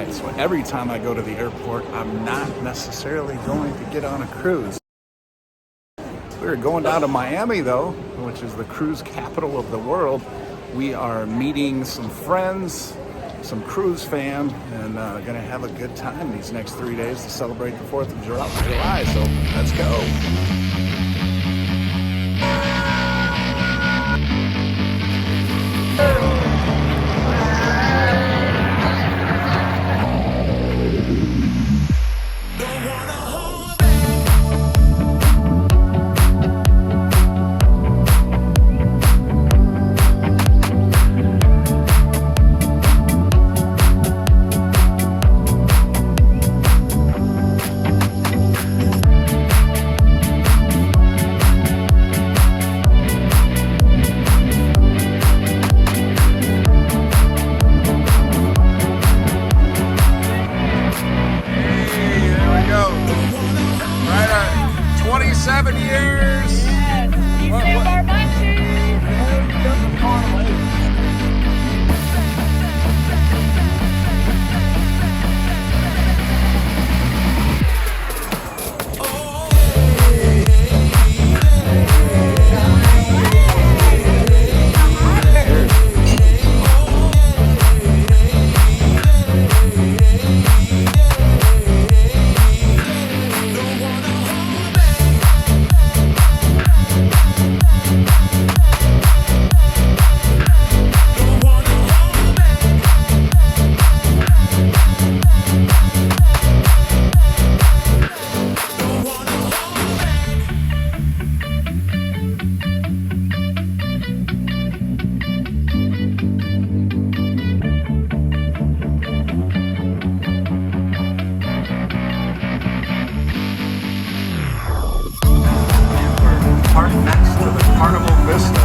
right, so every time I go to the airport, I'm not necessarily going to get on a cruise. We're going down to Miami though, which is the cruise capital of the world. We are meeting some friends, some cruise fam, and gonna have a good time these next 3 days to celebrate the 4th of July, so let's go.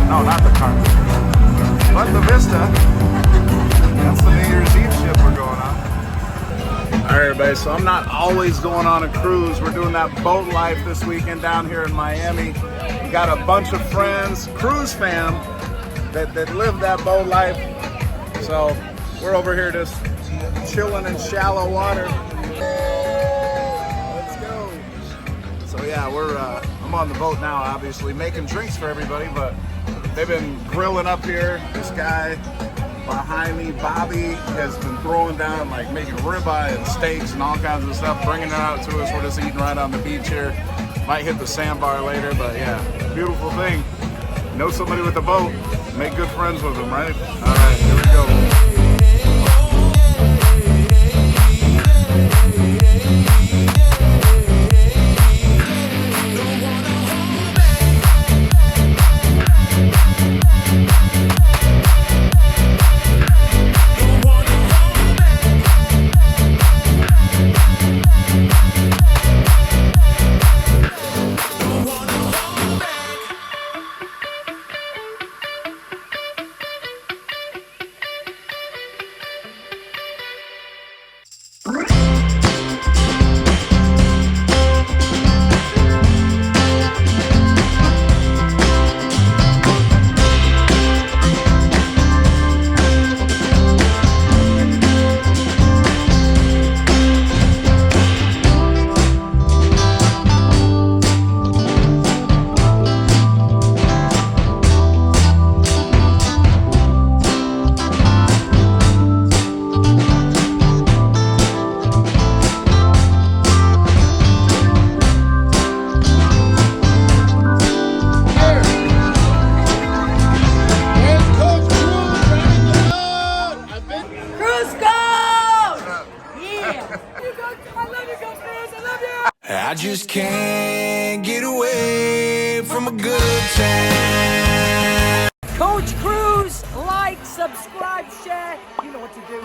No, not the Carnival, but the Vista. That's the New Year's Eve ship we're going on. All right, everybody, so I'm not always going on a cruise. We're doing that boat life this weekend down here in Miami. We got a bunch of friends, cruise fam, that live that boat life. So we're over here just chilling in shallow water. Let's go. So yeah, I'm on the boat now, obviously, making drinks for everybody, but they've been grilling up here. This guy behind me, Bobby, has been throwing down, like making ribeye and steaks and all kinds of stuff, bringing it out to us. We're just eating right on the beach here. Might hit the sandbar later, but yeah, beautiful thing. Know somebody with a boat, make good friends with them, right? All right, here we go. I just can't get away from a good time. Coach Cruz, like, subscribe, share, you know what to do.